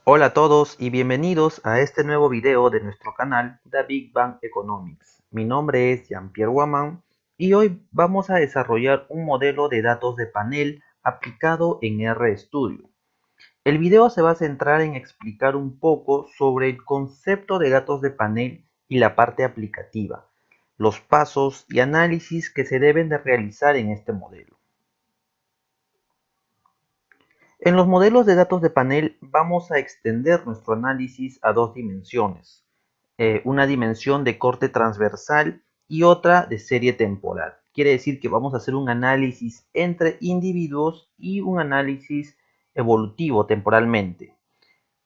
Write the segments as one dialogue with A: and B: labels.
A: Hola a todos y bienvenidos a este nuevo video de nuestro canal The Big Bang Economics. Mi nombre es Jean-Pierre Waman y hoy vamos a desarrollar un modelo de datos de panel aplicado en RStudio. El video se va a centrar en explicar un poco sobre el concepto de datos de panel y la parte aplicativa, los pasos y análisis que se deben de realizar en este modelo. En los modelos de datos de panel vamos a extender nuestro análisis a dos dimensiones, una dimensión de corte transversal y otra de serie temporal. Quiere decir que vamos a hacer un análisis entre individuos y un análisis evolutivo temporalmente.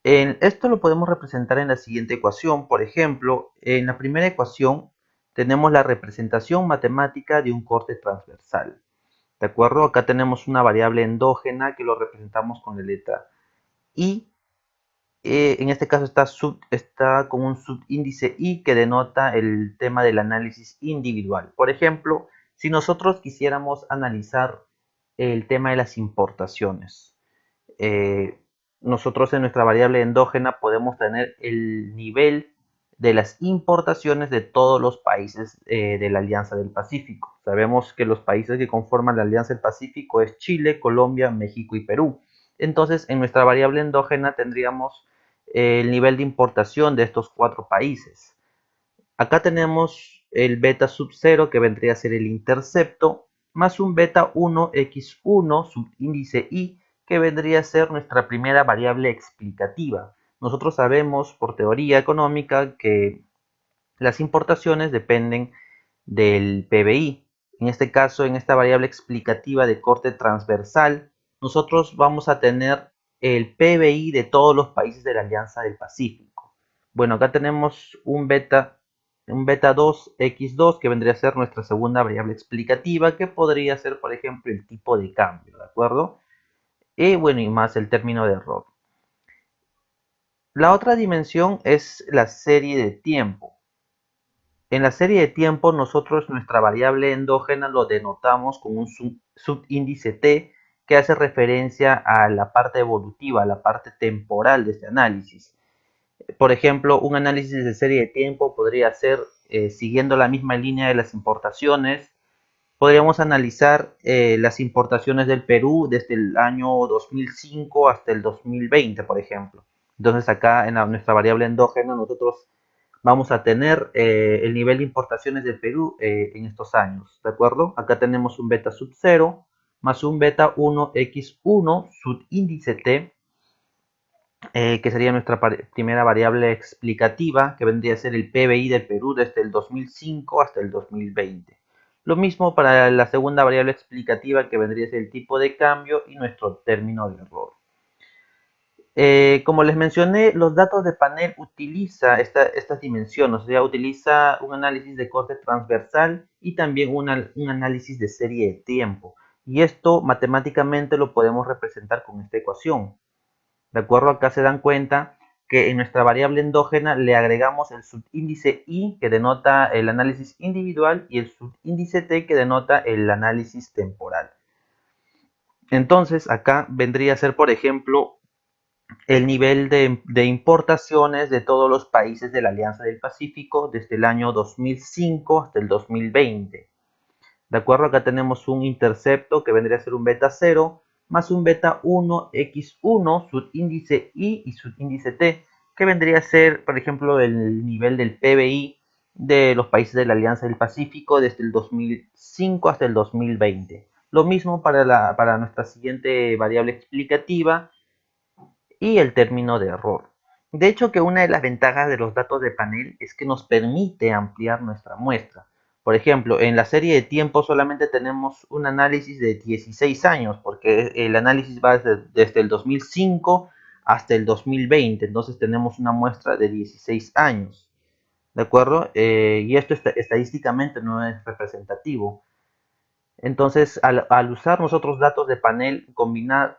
A: Esto lo podemos representar en la siguiente ecuación. Por ejemplo, en la primera ecuación tenemos la representación matemática de un corte transversal. ¿De acuerdo? Acá tenemos una variable endógena que lo representamos con la letra I. En este caso está con un subíndice I que denota el tema del análisis individual. Por ejemplo, si nosotros quisiéramos analizar el tema de las importaciones, eh, nosotros en nuestra variable endógena podemos tener el nivel de las importaciones de todos los países de la Alianza del Pacífico. Sabemos que los países que conforman la Alianza del Pacífico es Chile, Colombia, México y Perú. Entonces, en nuestra variable endógena tendríamos el nivel de importación de estos cuatro países. Acá tenemos el beta sub 0 que vendría a ser el intercepto, más un beta 1 x1 subíndice i que vendría a ser nuestra primera variable explicativa. Nosotros sabemos por teoría económica que las importaciones dependen del PBI. En este caso, en esta variable explicativa de corte transversal, nosotros vamos a tener el PBI de todos los países de la Alianza del Pacífico. Bueno, acá tenemos un beta 2 x2 que vendría a ser nuestra segunda variable explicativa, que podría ser, por ejemplo, el tipo de cambio, ¿de acuerdo? Y bueno, y más el término de error. La otra dimensión es la serie de tiempo. En la serie de tiempo, nosotros nuestra variable endógena lo denotamos con un subíndice t que hace referencia a la parte evolutiva, a la parte temporal de este análisis. Por ejemplo, un análisis de serie de tiempo podría ser, siguiendo la misma línea de las importaciones, podríamos analizar las importaciones del Perú desde el año 2005 hasta el 2020, por ejemplo. Entonces acá en nuestra variable endógena nosotros vamos a tener el nivel de importaciones del Perú en estos años, ¿de acuerdo? Acá tenemos un beta sub 0 más un beta 1 x1 subíndice t, que sería nuestra primera variable explicativa, que vendría a ser el PBI del Perú desde el 2005 hasta el 2020. Lo mismo para la segunda variable explicativa, que vendría a ser el tipo de cambio y nuestro término de error. Como les mencioné, los datos de panel utiliza estas dimensiones, o sea, utiliza un análisis de corte transversal y también un análisis de serie de tiempo. Y esto matemáticamente lo podemos representar con esta ecuación. ¿De acuerdo? Acá se dan cuenta que en nuestra variable endógena le agregamos el subíndice i que denota el análisis individual y el subíndice t que denota el análisis temporal. Entonces acá vendría a ser, por ejemplo, el nivel de importaciones de todos los países de la Alianza del Pacífico desde el año 2005 hasta el 2020. De acuerdo, acá tenemos un intercepto que vendría a ser un beta 0 más un beta 1 x1 subíndice i y subíndice t, que vendría a ser, por ejemplo, el nivel del PBI de los países de la Alianza del Pacífico desde el 2005 hasta el 2020. Lo mismo para nuestra siguiente variable explicativa y el término de error. De hecho, que una de las ventajas de los datos de panel es que nos permite ampliar nuestra muestra. Por ejemplo, en la serie de tiempo solamente tenemos un análisis de 16 años, porque el análisis va desde el 2005 hasta el 2020, entonces tenemos una muestra de 16 años, ¿de acuerdo? Y esto estadísticamente no es representativo. Entonces, al usar nosotros datos de panel,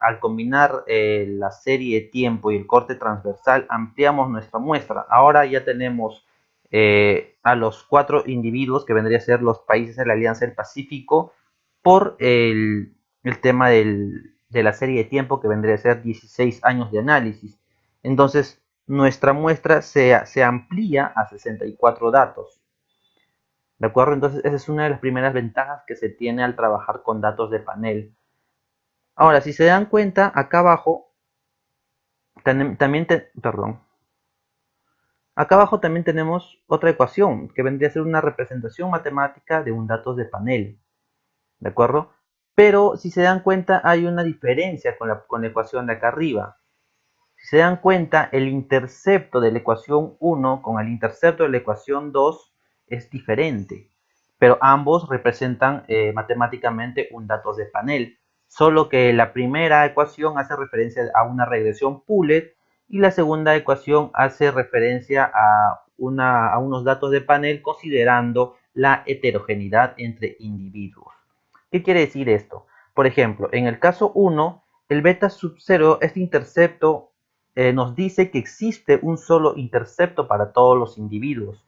A: al combinar la serie de tiempo y el corte transversal, ampliamos nuestra muestra. Ahora ya tenemos a los cuatro individuos que vendrían a ser los países de la Alianza del Pacífico por el tema de la serie de tiempo que vendría a ser 16 años de análisis. Entonces, nuestra muestra se amplía a 64 datos. ¿De acuerdo? Entonces, esa es una de las primeras ventajas que se tiene al trabajar con datos de panel. Ahora, si se dan cuenta, acá abajo perdón. Acá abajo también tenemos otra ecuación que vendría a ser una representación matemática de un datos de panel. ¿De acuerdo? Pero si se dan cuenta, hay una diferencia con la ecuación de acá arriba. Si se dan cuenta, el intercepto de la ecuación 1 con el intercepto de la ecuación 2 es diferente, pero ambos representan matemáticamente un datos de panel, solo que la primera ecuación hace referencia a una regresión Punnett y la segunda ecuación hace referencia a unos datos de panel considerando la heterogeneidad entre individuos. ¿Qué quiere decir esto? Por ejemplo, en el caso 1, el beta sub 0, este intercepto nos dice que existe un solo intercepto para todos los individuos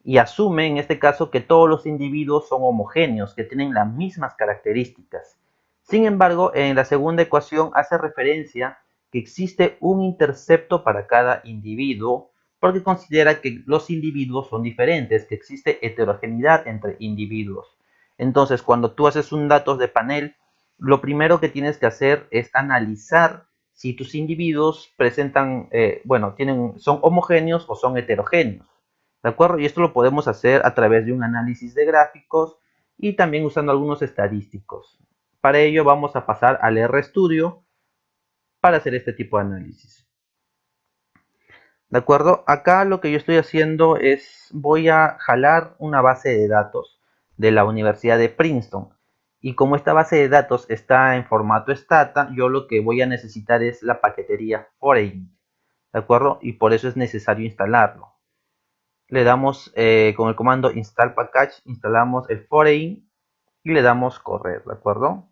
A: y asume en este caso que todos los individuos son homogéneos, que tienen las mismas características. Sin embargo, en la segunda ecuación hace referencia que existe un intercepto para cada individuo porque considera que los individuos son diferentes, que existe heterogeneidad entre individuos. Entonces, cuando tú haces un datos de panel, lo primero que tienes que hacer es analizar si tus individuos presentan, son homogéneos o son heterogéneos. ¿De acuerdo? Y esto lo podemos hacer a través de un análisis de gráficos y también usando algunos estadísticos. Para ello vamos a pasar al RStudio para hacer este tipo de análisis. ¿De acuerdo? Acá lo que yo estoy haciendo es, voy a jalar una base de datos de la Universidad de Princeton. Y como esta base de datos está en formato Stata, yo lo que voy a necesitar es la paquetería Foreign. ¿De acuerdo? Y por eso es necesario instalarlo. Le damos con el comando install package, instalamos el foreign y le damos correr, ¿de acuerdo?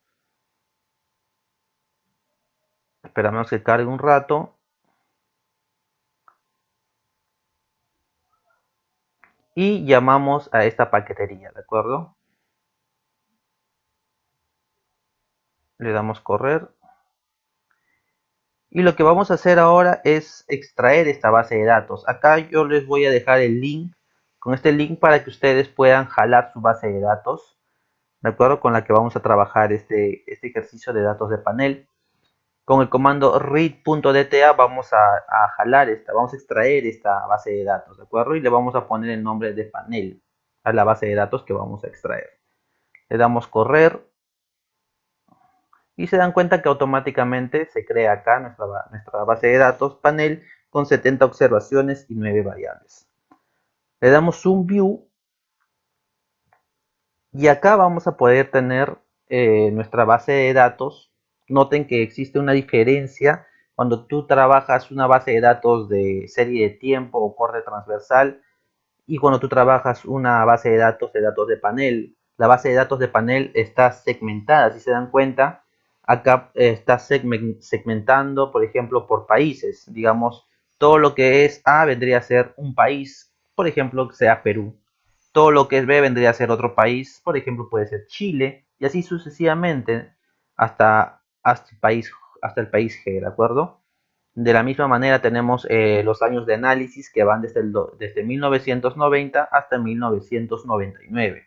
A: Esperamos que cargue un rato. Y llamamos a esta paquetería, ¿de acuerdo? Le damos correr. Y lo que vamos a hacer ahora es extraer esta base de datos. Acá yo les voy a dejar el link, con este link para que ustedes puedan jalar su base de datos, ¿de acuerdo? Con la que vamos a trabajar este ejercicio de datos de panel. Con el comando read.dta vamos a jalar vamos a extraer esta base de datos, ¿de acuerdo? Y le vamos a poner el nombre de panel a la base de datos que vamos a extraer. Le damos correr y se dan cuenta que automáticamente se crea acá nuestra base de datos panel con 70 observaciones y 9 variables. Le damos zoom view y acá vamos a poder tener nuestra base de datos. Noten que existe una diferencia cuando tú trabajas una base de datos de serie de tiempo o corte transversal y cuando tú trabajas una base de datos de panel. La base de datos de panel está segmentada, si se dan cuenta, acá está segmentando, por ejemplo, por países. Digamos, todo lo que es A vendría a ser un país, por ejemplo, que sea Perú. Todo lo que es B vendría a ser otro país, por ejemplo, puede ser Chile, y así sucesivamente hasta el país G, ¿de acuerdo? De la misma manera tenemos los años de análisis que van desde 1990 hasta 1999.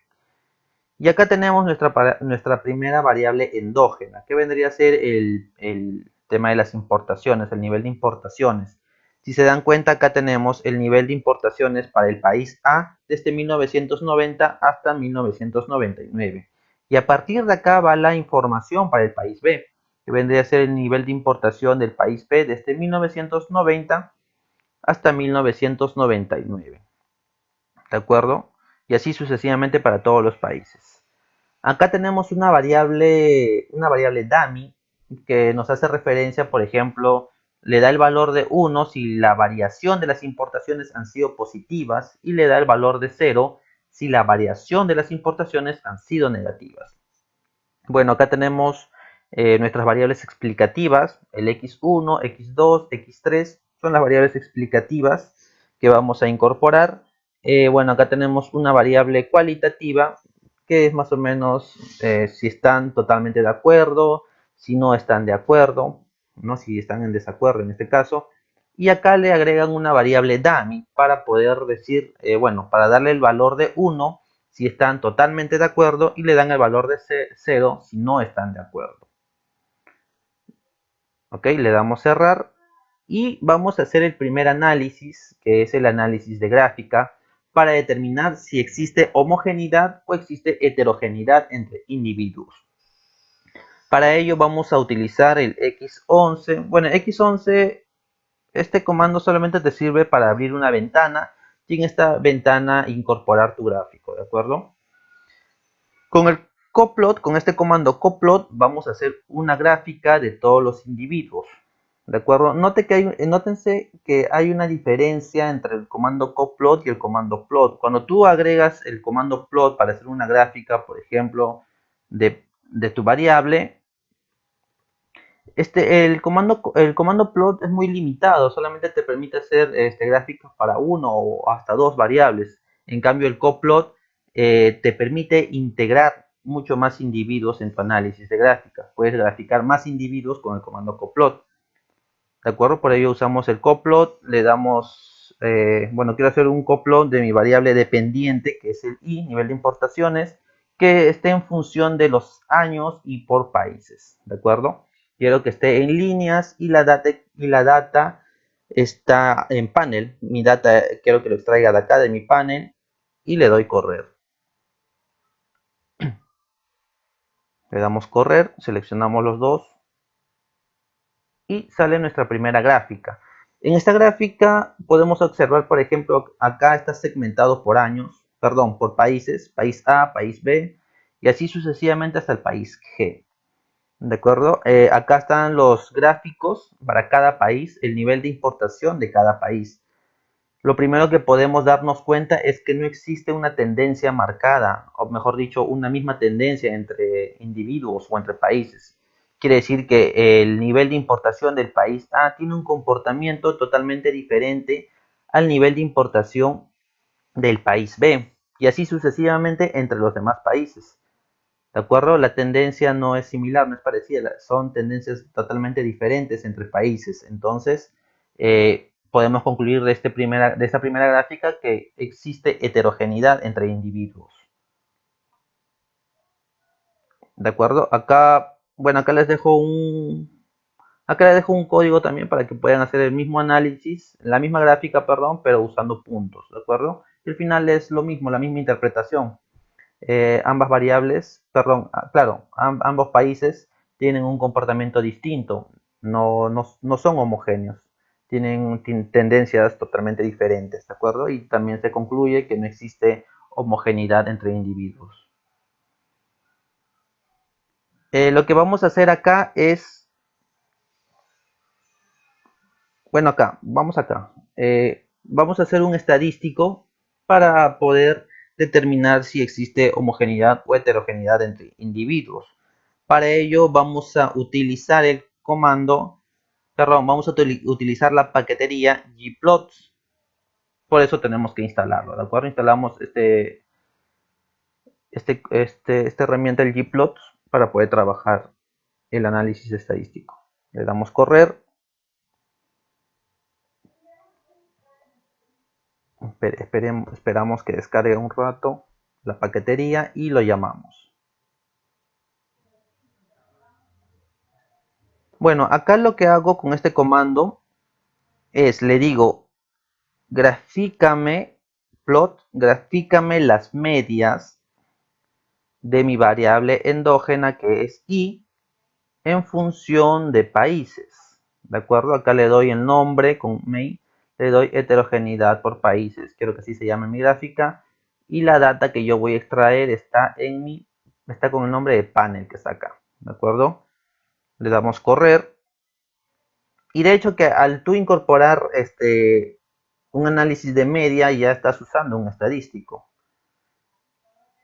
A: Y acá tenemos nuestra primera variable endógena, que vendría a ser el tema de las importaciones, el nivel de importaciones. Si se dan cuenta, acá tenemos el nivel de importaciones para el país A desde 1990 hasta 1999. Y a partir de acá va la información para el país B, que vendría a ser el nivel de importación del país B desde 1990 hasta 1999. ¿De acuerdo? Y así sucesivamente para todos los países. Acá tenemos una variable dummy que nos hace referencia, por ejemplo, le da el valor de 1 si la variación de las importaciones han sido positivas y le da el valor de 0 si la variación de las importaciones han sido negativas. Bueno, acá tenemos nuestras variables explicativas, el x1, x2, x3, son las variables explicativas que vamos a incorporar. Bueno, acá tenemos una variable cualitativa que es más o menos si están totalmente de acuerdo, si no están de acuerdo, ¿no? Si están en desacuerdo en este caso. y acá le agregan una variable dummy para poder decir, bueno, para darle el valor de 1 si están totalmente de acuerdo y le dan el valor de 0 si no están de acuerdo. Ok, le damos cerrar y vamos a hacer el primer análisis, que es el análisis de gráfica, para determinar si existe homogeneidad o existe heterogeneidad entre individuos. Para ello vamos a utilizar el X11. Bueno, X11, este comando solamente te sirve para abrir una ventana y en esta ventana incorporar tu gráfico, ¿de acuerdo? Con el coplot, con este comando coplot, vamos a hacer una gráfica de todos los individuos, ¿de acuerdo? Nótense que hay una diferencia entre el comando coplot y el comando plot. Cuando tú agregas el comando plot para hacer una gráfica, por ejemplo, de tu variable, el comando plot es muy limitado, solamente te permite hacer gráficos para uno o hasta dos variables. En cambio, el coplot te permite integrar mucho más individuos en tu análisis de gráfica. Puedes graficar más individuos con el comando coplot. ¿De acuerdo? Por ello usamos el coplot, le damos, bueno, quiero hacer un coplot de mi variable dependiente, que es el i, nivel de importaciones, que esté en función de los años y por países, ¿de acuerdo? Quiero que esté en líneas y la data está en panel. Mi data quiero que lo extraiga de acá de mi panel y le doy correr. Le damos correr, seleccionamos los dos y sale nuestra primera gráfica. En esta gráfica podemos observar, por ejemplo, acá está segmentado por años, perdón, por países, país A, país B, y así sucesivamente hasta el país G. ¿De acuerdo? Acá están los gráficos para cada país, el nivel de importación de cada país. Lo primero que podemos darnos cuenta es que no existe una tendencia marcada, o mejor dicho, una misma tendencia entre individuos o entre países. Quiere decir que el nivel de importación del país A tiene un comportamiento totalmente diferente al nivel de importación del país B, y así sucesivamente entre los demás países. ¿De acuerdo? La tendencia no es similar, no es parecida, son tendencias totalmente diferentes entre países. Entonces, podemos concluir de esta primera gráfica que existe heterogeneidad entre individuos. ¿De acuerdo? Acá, bueno, acá les dejo un código también para que puedan hacer el mismo análisis, la misma gráfica, perdón, pero usando puntos, ¿de acuerdo? Y al final es lo mismo, la misma interpretación. Ambas variables, perdón, claro, ambos países tienen un comportamiento distinto, no son homogéneos, tienen tendencias totalmente diferentes, ¿de acuerdo? Y también se concluye que no existe homogeneidad entre individuos. Lo que vamos a hacer acá es, bueno, vamos acá. Vamos a hacer un estadístico para poder determinar si existe homogeneidad o heterogeneidad entre individuos. Para ello vamos a utilizar el comando, perdón, vamos a utilizar la paquetería gplots. Por eso tenemos que instalarlo, ¿de acuerdo? Instalamos esta herramienta, el gplots, para poder trabajar el análisis estadístico. Le damos correr. Esperamos que descargue un rato la paquetería y lo llamamos. Bueno, acá lo que hago con este comando es, le digo, grafícame las medias de mi variable endógena, que es i, en función de países. ¿De acuerdo? Acá le doy el nombre con main, le doy heterogeneidad por países. Quiero que así se llame mi gráfica. Y la data que yo voy a extraer está con el nombre de panel que está acá. ¿De acuerdo? Le damos correr. Y de hecho que al tú incorporar un análisis de media ya estás usando un estadístico.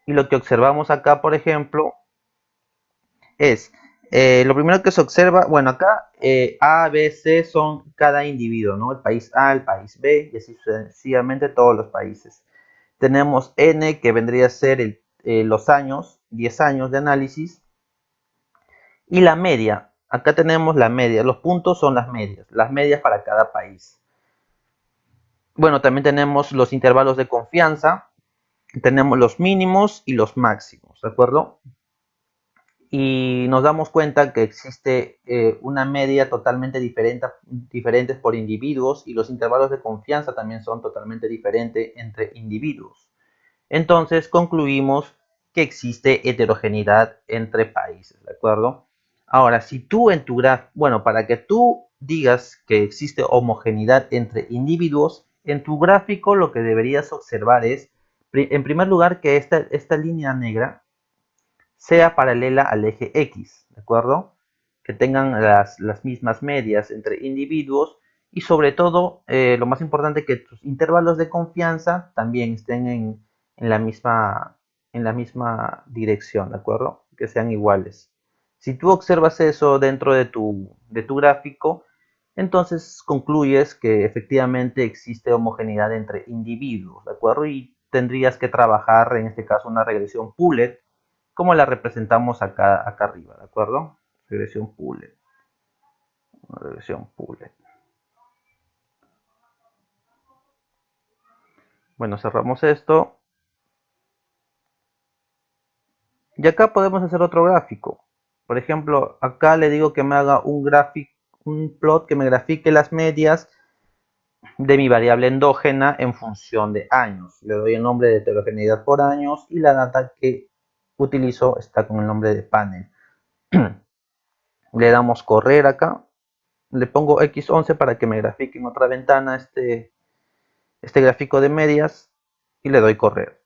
A: Y lo que observamos acá, por ejemplo, es lo primero que se observa, bueno, acá A, B, C son cada individuo, ¿no? El país A, el país B y así sucesivamente todos los países. Tenemos N, que vendría a ser los años, 10 años de análisis, y la media. Acá tenemos la media, los puntos son las medias para cada país. Bueno, también tenemos los intervalos de confianza, tenemos los mínimos y los máximos, ¿de acuerdo? Y nos damos cuenta que existe una media totalmente diferentes por individuos y los intervalos de confianza también son totalmente diferentes entre individuos. Entonces concluimos que existe heterogeneidad entre países, ¿de acuerdo? Ahora, si tú en tu gráfico, bueno, para que tú digas que existe homogeneidad entre individuos, en tu gráfico lo que deberías observar es, en primer lugar, que esta línea negra sea paralela al eje X, ¿de acuerdo? Que tengan las mismas medias entre individuos y sobre todo, lo más importante, que tus intervalos de confianza también estén en en la misma dirección, ¿de acuerdo? Que sean iguales. Si tú observas eso dentro de tu gráfico, entonces concluyes que efectivamente existe homogeneidad entre individuos, ¿de acuerdo? Y tendrías que trabajar, en este caso, una regresión Punnett, como la representamos acá arriba, ¿de acuerdo? Regresión Punnett. Regresión Punnett. Bueno, cerramos esto. Y acá podemos hacer otro gráfico. Por ejemplo, acá le digo que me haga un gráfico, un plot que me grafique las medias de mi variable endógena en función de años. Le doy el nombre de heterogeneidad por años y la data que utilizo está con el nombre de panel. Le damos correr acá. Le pongo X11 para que me grafique en otra ventana este gráfico de medias y le doy correr.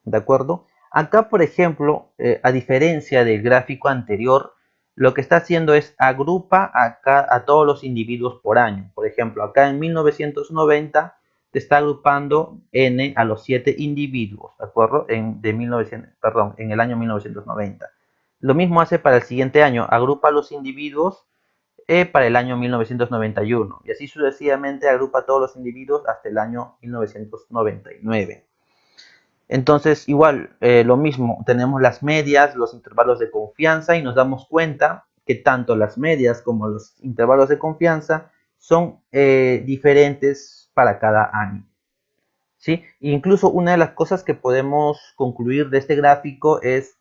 A: ¿De acuerdo? Acá, por ejemplo, a diferencia del gráfico anterior, lo que está haciendo es agrupa acá a todos los individuos por año. Por ejemplo, acá en 1990 te está agrupando N a los 7 individuos, ¿de acuerdo? En el año 1990. Lo mismo hace para el siguiente año, agrupa a los individuos para el año 1991 y así sucesivamente agrupa a todos los individuos hasta el año 1999. Entonces, igual, lo mismo, tenemos las medias, los intervalos de confianza y nos damos cuenta que tanto las medias como los intervalos de confianza son diferentes para cada año. ¿Sí? Incluso una de las cosas que podemos concluir de este gráfico es,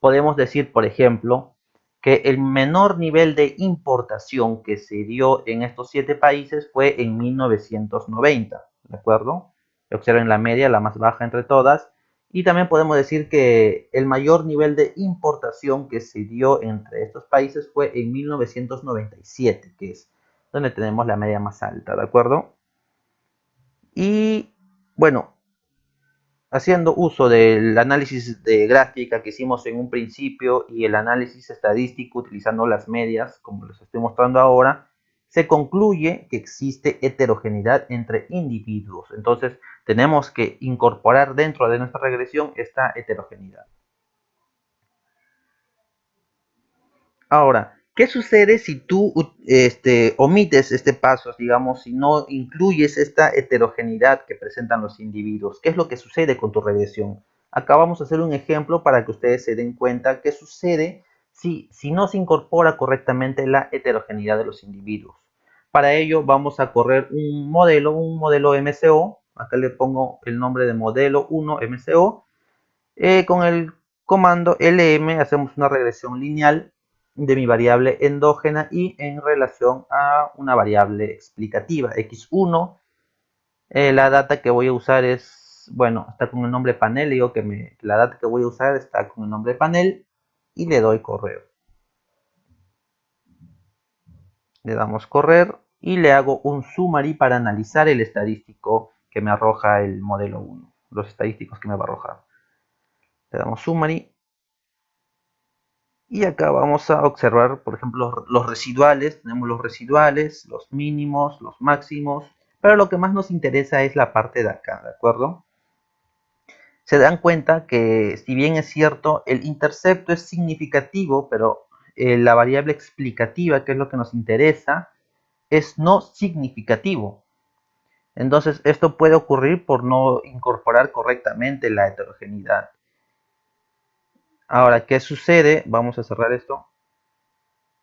A: podemos decir, por ejemplo, que el menor nivel de importación que se dio en estos 7 países fue en 1990, ¿de acuerdo? Observen la media, la más baja entre todas. Y también podemos decir que el mayor nivel de importación que se dio entre estos países fue en 1997, que es donde tenemos la media más alta, ¿de acuerdo? Y bueno, haciendo uso del análisis de gráfica que hicimos en un principio y el análisis estadístico utilizando las medias, como les estoy mostrando ahora, se concluye que existe heterogeneidad entre individuos. Entonces, tenemos que incorporar dentro de nuestra regresión esta heterogeneidad. Ahora, ¿qué sucede si tú omites este paso, digamos, si no incluyes esta heterogeneidad que presentan los individuos? ¿Qué es lo que sucede con tu regresión? Acá vamos a hacer un ejemplo para que ustedes se den cuenta qué sucede si no se incorpora correctamente la heterogeneidad de los individuos. Para ello vamos a correr un modelo MCO. Acá le pongo el nombre de modelo 1 MCO. Con el comando LM hacemos una regresión lineal de mi variable endógena y en relación a una variable explicativa, x1. La data que voy a usar es, bueno, está con el nombre panel, digo que la data que voy a usar está con el nombre panel y le doy correr. Le damos correr y le hago un summary para analizar el estadístico que me arroja el modelo 1, los estadísticos que me va a arrojar. Le damos summary. Y acá vamos a observar, por ejemplo, los residuales. Tenemos los residuales, los mínimos, los máximos. Pero lo que más nos interesa es la parte de acá, ¿de acuerdo? Se dan cuenta que, si bien es cierto, el intercepto es significativo, pero la variable explicativa, que es lo que nos interesa, es no significativo. Entonces, esto puede ocurrir por no incorporar correctamente la heterogeneidad. Ahora, ¿qué sucede? Vamos a cerrar esto.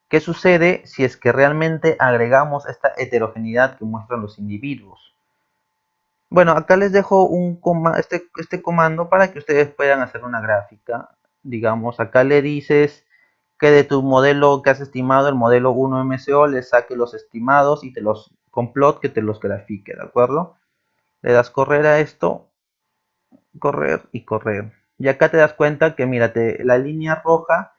A: ¿Qué sucede si es que realmente agregamos esta heterogeneidad que muestran los individuos? Bueno, acá les dejo este comando para que ustedes puedan hacer una gráfica. Digamos, acá le dices que de tu modelo que has estimado, el modelo 1MCO, le saque los estimados y te los complot que te los grafique, ¿de acuerdo? Le das correr a esto, correr y correr. Y acá te das cuenta que, mírate, la línea roja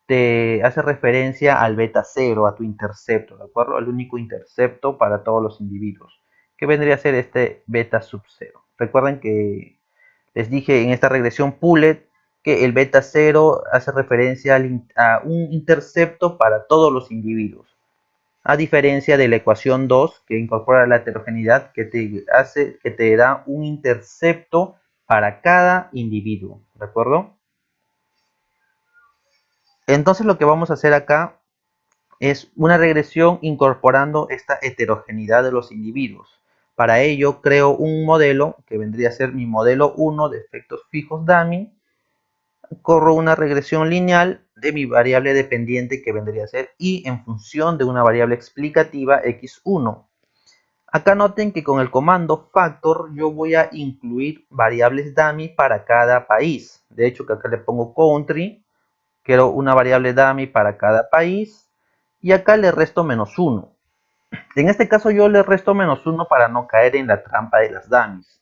A: te hace referencia al beta 0, a tu intercepto, ¿de acuerdo? Al único intercepto para todos los individuos, que vendría a ser este beta sub 0. Recuerden que les dije en esta regresión Pullett que el beta 0 hace referencia a un intercepto para todos los individuos, a diferencia de la ecuación 2 que incorpora la heterogeneidad que te da un intercepto para cada individuo, ¿de acuerdo? Entonces lo que vamos a hacer acá es una regresión incorporando esta heterogeneidad de los individuos. Para ello creo un modelo que vendría a ser mi modelo 1 de efectos fijos dummy. Corro una regresión lineal de mi variable dependiente que vendría a ser y en función de una variable explicativa x1. Acá noten que con el comando factor yo voy a incluir variables dummy para cada país. De hecho que acá le pongo country, quiero una variable dummy para cada país y acá le resto -1. En este caso yo le resto -1 para no caer en la trampa de las dummies.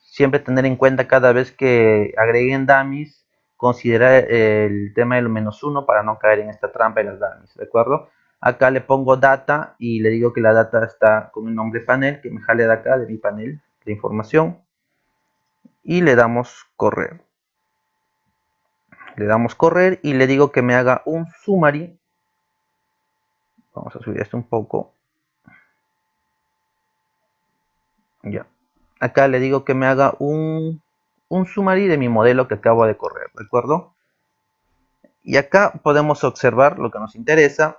A: Siempre tener en cuenta cada vez que agreguen dummies, considerar el tema del -1 para no caer en esta trampa de las dummies, ¿de acuerdo? Acá le pongo data y le digo que la data está con el nombre panel, que me jale de acá, de mi panel de información. Y le damos correr. Le damos correr y le digo que me haga un summary. Vamos a subir esto un poco. Ya. Acá le digo que me haga un summary de mi modelo que acabo de correr, ¿de acuerdo? Y acá podemos observar lo que nos interesa.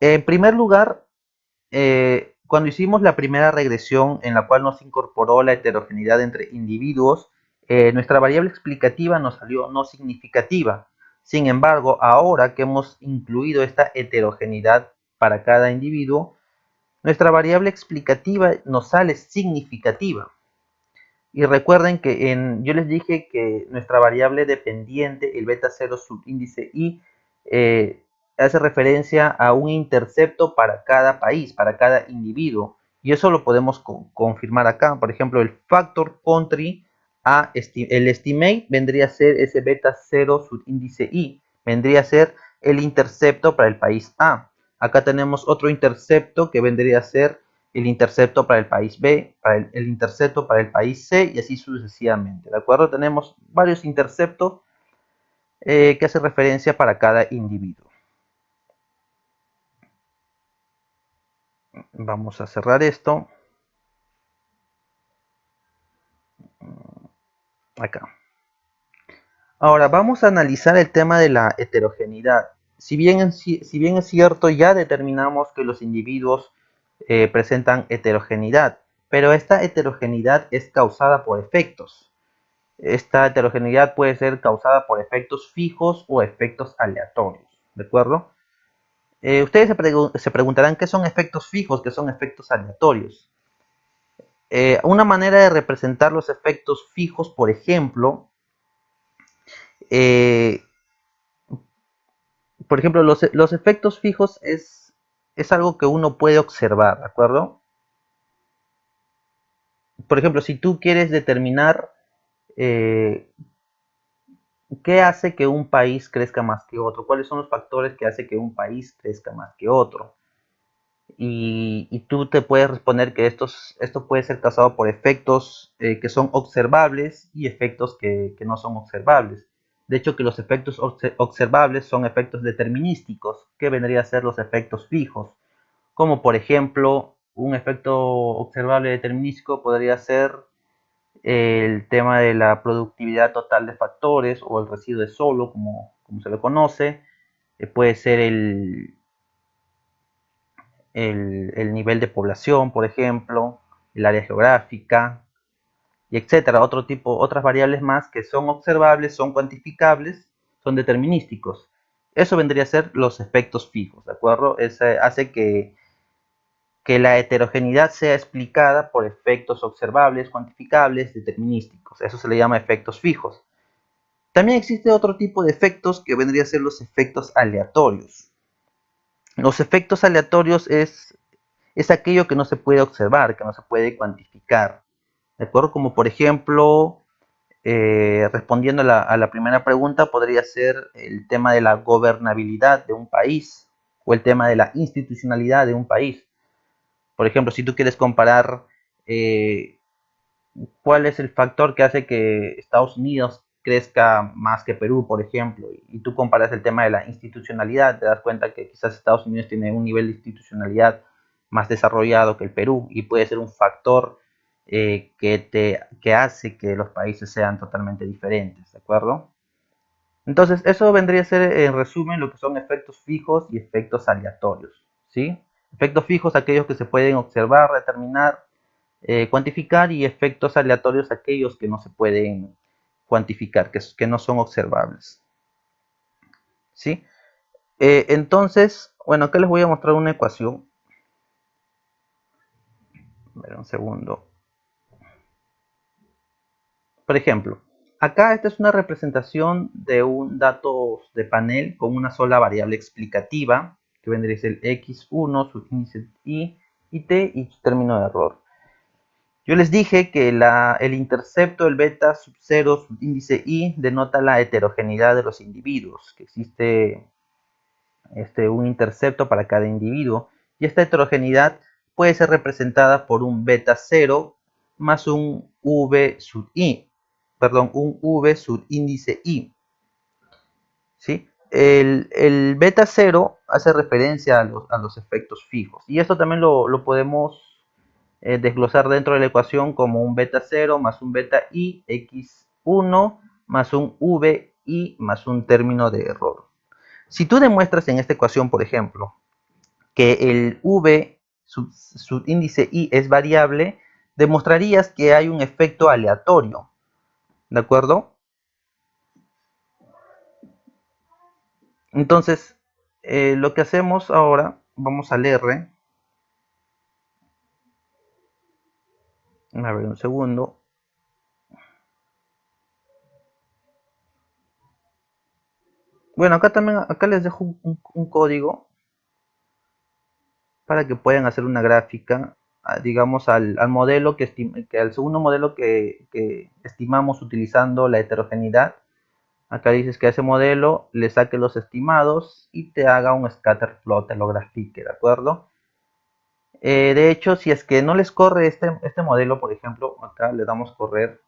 A: En primer lugar, cuando hicimos la primera regresión en la cual nos incorporó la heterogeneidad entre individuos, nuestra variable explicativa nos salió no significativa. Sin embargo, ahora que hemos incluido esta heterogeneidad para cada individuo, nuestra variable explicativa nos sale significativa. Y recuerden que yo les dije que nuestra variable dependiente, el beta 0 subíndice i, hace referencia a un intercepto para cada país, para cada individuo. Y eso lo podemos confirmar acá. Por ejemplo, el factor country el estimate vendría a ser ese beta 0 subíndice i. Vendría a ser el intercepto para el país A. Acá tenemos otro intercepto que vendría a ser el intercepto para el país B, para el intercepto para el país C y así sucesivamente. ¿De acuerdo? Tenemos varios interceptos que hace referencia para cada individuo. Vamos a cerrar esto. Acá. Ahora vamos a analizar el tema de la heterogeneidad. Si bien es cierto, ya determinamos que los individuos presentan heterogeneidad, pero esta heterogeneidad es causada por efectos. Esta heterogeneidad puede ser causada por efectos fijos o efectos aleatorios, ¿de acuerdo? Ustedes se preguntarán qué son efectos fijos, qué son efectos aleatorios. Una manera de representar los efectos fijos, por ejemplo, eh, los efectos fijos es algo que uno puede observar, ¿de acuerdo? Por ejemplo, si tú quieres determinar eh, ¿qué hace que un país crezca más que otro? ¿Cuáles son los factores que hace que un país crezca más que otro? Y tú te puedes responder que esto puede ser causado por efectos que son observables y efectos que no son observables. De hecho, que los efectos observables son efectos determinísticos, que vendrían a ser los efectos fijos, como por ejemplo, un efecto observable determinístico podría ser el tema de la productividad total de factores o el residuo de Solo, como se lo conoce. Puede ser el nivel de población, por ejemplo, el área geográfica, y etcétera. Otras variables más que son observables, son cuantificables, son determinísticos. Eso vendría a ser los efectos fijos, ¿de acuerdo? Eso hace que la heterogeneidad sea explicada por efectos observables, cuantificables, determinísticos. Eso se le llama efectos fijos. También existe otro tipo de efectos que vendría a ser los efectos aleatorios. Los efectos aleatorios es aquello que no se puede observar, que no se puede cuantificar. ¿De acuerdo? Como por ejemplo, respondiendo a la primera pregunta, podría ser el tema de la gobernabilidad de un país o el tema de la institucionalidad de un país. Por ejemplo, si tú quieres comparar eh, cuál es el factor que hace que Estados Unidos crezca más que Perú, por ejemplo, y tú comparas el tema de la institucionalidad, te das cuenta que quizás Estados Unidos tiene un nivel de institucionalidad más desarrollado que el Perú y puede ser un factor que hace que los países sean totalmente diferentes, ¿de acuerdo? Entonces, eso vendría a ser, en resumen, lo que son efectos fijos y efectos aleatorios, ¿sí? Efectos fijos, aquellos que se pueden observar, determinar, cuantificar, y efectos aleatorios, aquellos que no se pueden cuantificar, que no son observables, ¿sí? Entonces, bueno, acá les voy a mostrar una ecuación. A ver, un segundo. Por ejemplo, acá esta es una representación de un dato de panel con una sola variable explicativa, que vendría a ser el x1, su índice y t y su término de error. Yo les dije que el intercepto, el beta sub 0, sub índice i, denota la heterogeneidad de los individuos, que existe un intercepto para cada individuo, y esta heterogeneidad puede ser representada por un beta 0 más un v sub i, perdón, un v sub índice i, ¿sí? El beta 0 hace referencia a los efectos fijos, y esto también lo podemos desglosar dentro de la ecuación como un beta 0 más un beta i x1 más un v i más un término de error. Si tú demuestras en esta ecuación, por ejemplo, que el v su índice i es variable, demostrarías que hay un efecto aleatorio, ¿de acuerdo? Entonces, lo que hacemos ahora, vamos al R, a ver un segundo. Bueno, acá también, acá les dejo un código para que puedan hacer una gráfica, digamos, al modelo que al segundo modelo que estimamos utilizando la heterogeneidad. Acá dices que a ese modelo le saque los estimados y te haga un scatter plot, te lo grafique, ¿de acuerdo? De hecho, si es que no les corre este modelo, por ejemplo, acá le damos correr.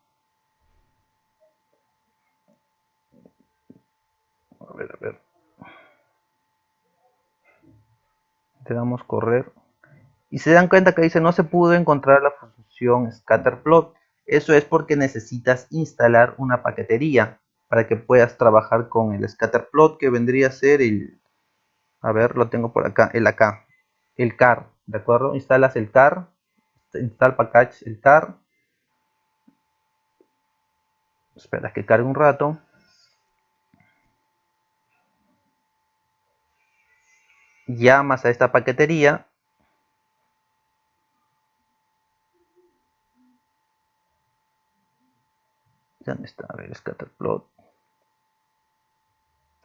A: A ver, le damos correr. Y se dan cuenta que dice no se pudo encontrar la función scatterplot. Eso es porque necesitas instalar una paquetería para que puedas trabajar con el scatterplot, que vendría a ser a ver, lo tengo por acá, el car, ¿de acuerdo? Instalas el car, install package el car, esperas que cargue un rato. Llamas a esta paquetería. ¿Dónde está? A ver, scatterplot.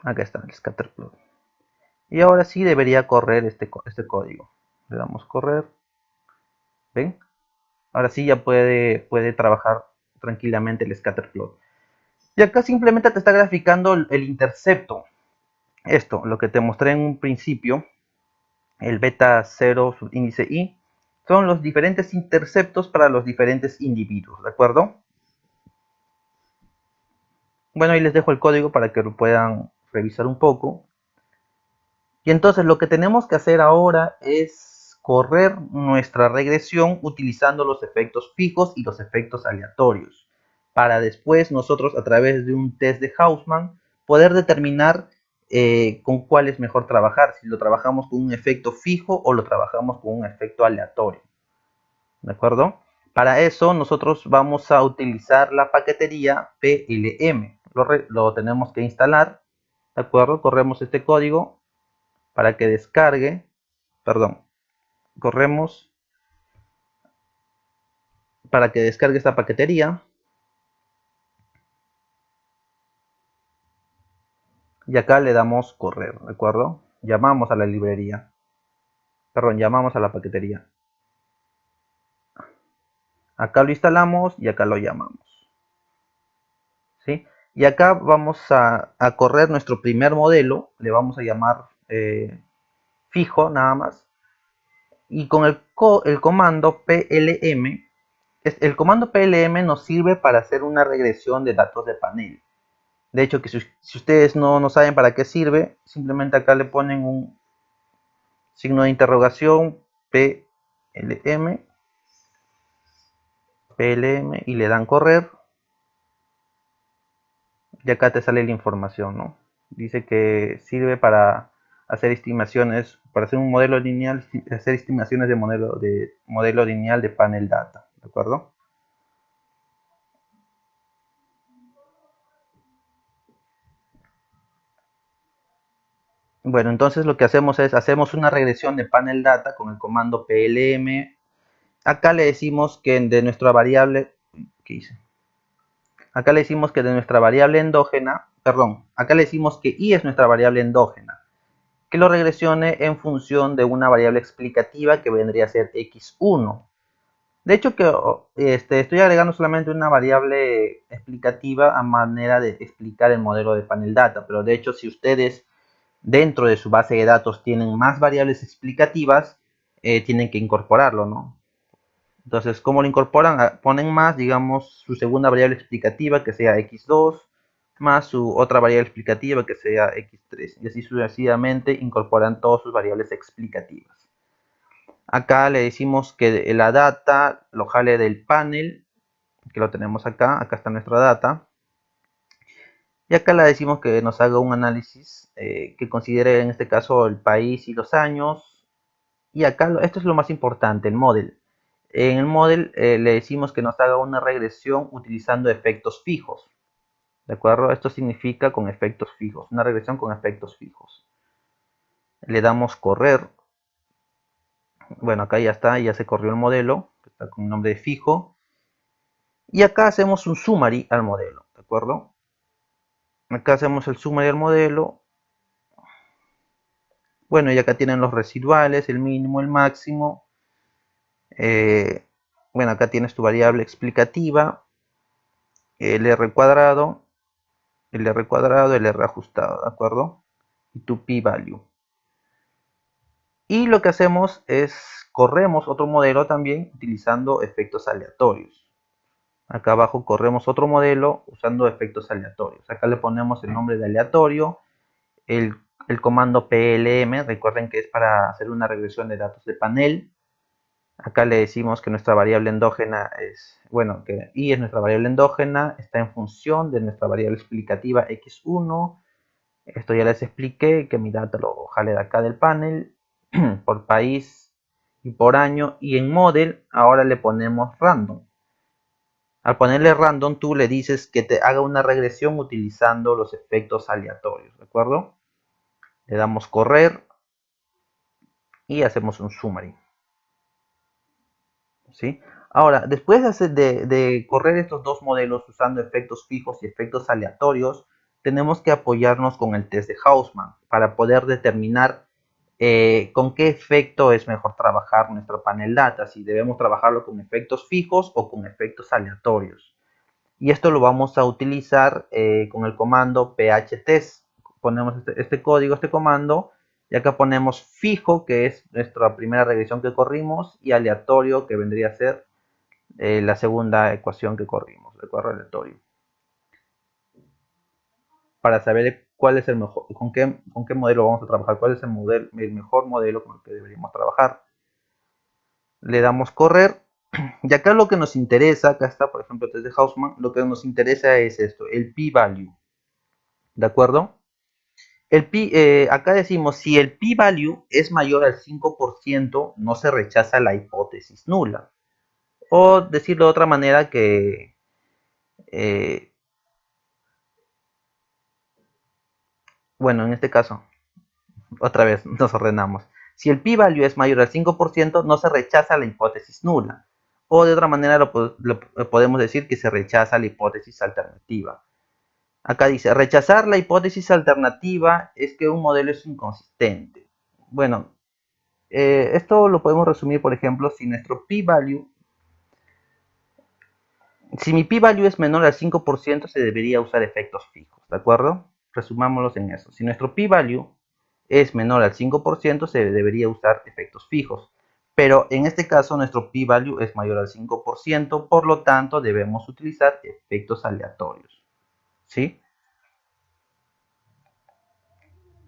A: Acá está el scatterplot. Y ahora sí debería correr este código. Le damos correr. ¿Ven? Ahora sí ya puede trabajar tranquilamente el scatterplot. Y acá simplemente te está graficando el intercepto. Esto, lo que te mostré en un principio, el beta 0 subíndice i, son los diferentes interceptos para los diferentes individuos, ¿de acuerdo? Bueno, ahí les dejo el código para que lo puedan revisar un poco. Y entonces lo que tenemos que hacer ahora es correr nuestra regresión utilizando los efectos fijos y los efectos aleatorios, para después nosotros, a través de un test de Hausman, poder determinar con cuál es mejor trabajar, si lo trabajamos con un efecto fijo o lo trabajamos con un efecto aleatorio, ¿de acuerdo? Para eso nosotros vamos a utilizar la paquetería PLM, lo tenemos que instalar, ¿De acuerdo? Corremos este código para que descargue, perdón, corremos para que descargue esta paquetería. Y acá le damos correr, ¿de acuerdo? Llamamos a la librería, perdón, llamamos a la paquetería. Acá lo instalamos y acá lo llamamos, ¿sí? Y acá vamos a correr nuestro primer modelo, le vamos a llamar fijo nada más. Y con el comando plm, el comando plm nos sirve para hacer una regresión de datos de panel. De hecho, que si ustedes no saben para qué sirve, simplemente acá le ponen un signo de interrogación, plm, y le dan correr. Y acá te sale la información, ¿no? Dice que sirve para hacer estimaciones, para hacer un modelo lineal, hacer estimaciones de modelo lineal de panel data, ¿de acuerdo? Bueno, entonces lo que hacemos es, hacemos una regresión de panel data con el comando plm. Acá le decimos que de nuestra variable, ¿qué hice? Acá le decimos que de nuestra variable endógena, perdón, acá le decimos que i es nuestra variable endógena, que lo regresione en función de una variable explicativa que vendría a ser x1. De hecho, que estoy agregando solamente una variable explicativa a manera de explicar el modelo de panel data, pero de hecho, si ustedes dentro de su base de datos tienen más variables explicativas, tienen que incorporarlo, ¿no? Entonces, ¿cómo lo incorporan? Ponen más, digamos, su segunda variable explicativa, que sea x2, más su otra variable explicativa, que sea x3. Y así sucesivamente incorporan todas sus variables explicativas. Acá le decimos que la data lo jale del panel, que lo tenemos acá. Acá está nuestra data. Y acá le decimos que nos haga un análisis que considere en este caso el país y los años. Y acá, esto es lo más importante, el model. En el model le decimos que nos haga una regresión utilizando efectos fijos. ¿De acuerdo? Esto significa con efectos fijos, una regresión con efectos fijos. Le damos correr. Bueno, acá ya está, ya se corrió el modelo, que está con nombre de fijo. Y acá hacemos un summary al modelo, ¿de acuerdo? Acá hacemos el summary al modelo. Bueno, y acá tienen los residuales, el mínimo, el máximo. Bueno, acá tienes tu variable explicativa, el R cuadrado, el R cuadrado, el R ajustado, ¿de acuerdo? Y tu p-value. Y lo que hacemos es corremos otro modelo también utilizando efectos aleatorios. Acá abajo corremos otro modelo usando efectos aleatorios. Acá le ponemos el nombre de aleatorio, el comando plm, recuerden que es para hacer una regresión de datos de panel. Acá le decimos que nuestra variable endógena es, bueno, que i es nuestra variable endógena, está en función de nuestra variable explicativa x1. Esto ya les expliqué, que mi data lo jale de acá del panel, por país y por año. Y en model ahora le ponemos random. Al ponerle random, tú le dices que te haga una regresión utilizando los efectos aleatorios, ¿de acuerdo? Le damos correr y hacemos un summary, ¿sí? Ahora, después de correr estos dos modelos usando efectos fijos y efectos aleatorios, tenemos que apoyarnos con el test de Hausman para poder determinar con qué efecto es mejor trabajar nuestro panel data, si debemos trabajarlo con efectos fijos o con efectos aleatorios. Y esto lo vamos a utilizar con el comando phtest. Ponemos este código, este comando, y acá ponemos fijo, que es nuestra primera regresión que corrimos, y aleatorio, que vendría a ser la segunda ecuación que corrimos, el cuadro aleatorio. Para saber cuál es el mejor, con qué modelo vamos a trabajar, cuál es el mejor modelo con el que deberíamos trabajar. Le damos correr. Y acá lo que nos interesa, acá está por ejemplo desde Hausman, lo que nos interesa es esto, el p-value. ¿De acuerdo? Acá decimos, si el p-value es mayor al 5%, no se rechaza la hipótesis nula. O decirlo de otra manera eh, Bueno, en este caso, otra vez nos ordenamos. Si el p-value es mayor al 5%, no se rechaza la hipótesis nula. O de otra manera lo podemos decir que se rechaza la hipótesis alternativa. Acá dice, rechazar la hipótesis alternativa es que un modelo es inconsistente. Bueno, esto lo podemos resumir, por ejemplo, si nuestro p-value, si mi p-value es menor al 5%, se debería usar efectos fijos, ¿de acuerdo? Resumámoslos en eso. Si nuestro p-value es menor al 5%, se debería usar efectos fijos. Pero en este caso, nuestro p-value es mayor al 5%, por lo tanto, debemos utilizar efectos aleatorios, ¿sí?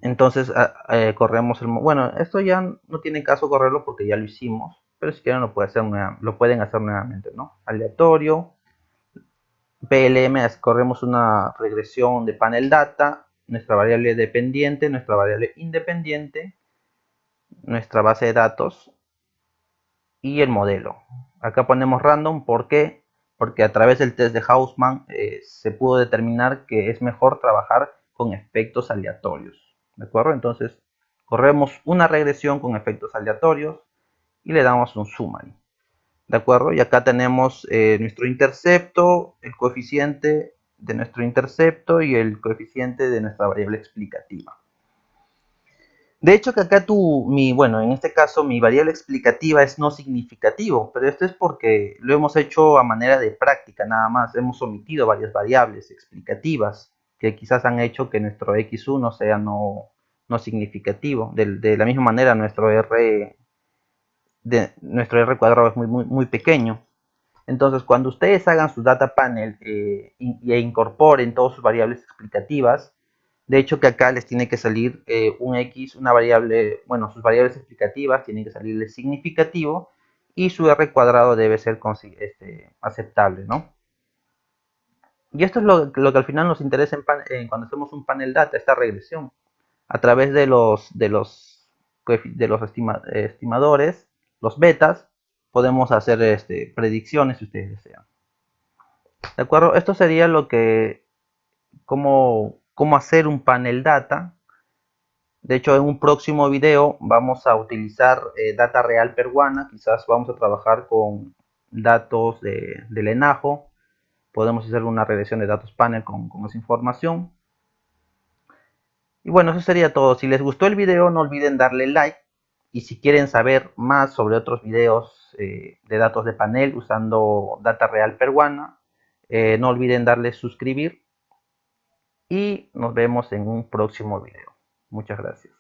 A: Entonces corremos el... Bueno, esto ya no tiene caso correrlo porque ya lo hicimos, pero si quieren lo pueden hacer nuevamente, ¿no? Aleatorio, PLM, corremos una regresión de panel data, nuestra variable dependiente, nuestra variable independiente, nuestra base de datos y el modelo. Acá ponemos random, ¿por qué? Porque a través del test de Hausman se pudo determinar que es mejor trabajar con efectos aleatorios. ¿De acuerdo? Entonces, corremos una regresión con efectos aleatorios y le damos un summary. ¿De acuerdo? Y acá tenemos nuestro intercepto, el coeficiente de nuestro intercepto y el coeficiente de nuestra variable explicativa. De hecho que acá bueno, en este caso mi variable explicativa es no significativo, pero esto es porque lo hemos hecho a manera de práctica nada más. Hemos omitido varias variables explicativas que quizás han hecho que nuestro x1 sea no significativo. De la misma manera nuestro R cuadrado es muy pequeño. Entonces, cuando ustedes hagan su data panel e incorporen todas sus variables explicativas, de hecho que acá les tiene que salir un X, una variable, bueno, sus variables explicativas tienen que salirles significativo y su R cuadrado debe ser aceptable, ¿no? Y esto es lo que al final nos interesa cuando hacemos un panel data, esta regresión. A través de los estimadores, los betas, podemos hacer predicciones si ustedes desean. ¿De acuerdo? Esto sería cómo hacer un panel data. De hecho, en un próximo video vamos a utilizar data real peruana. Quizás vamos a trabajar con datos del ENAJO. Podemos hacer una regresión de datos panel con esa información. Y bueno, eso sería todo. Si les gustó el video, no olviden darle like. Y si quieren saber más sobre otros videos de datos de panel usando data real peruana, no olviden darle suscribir. Y nos vemos en un próximo video. Muchas gracias.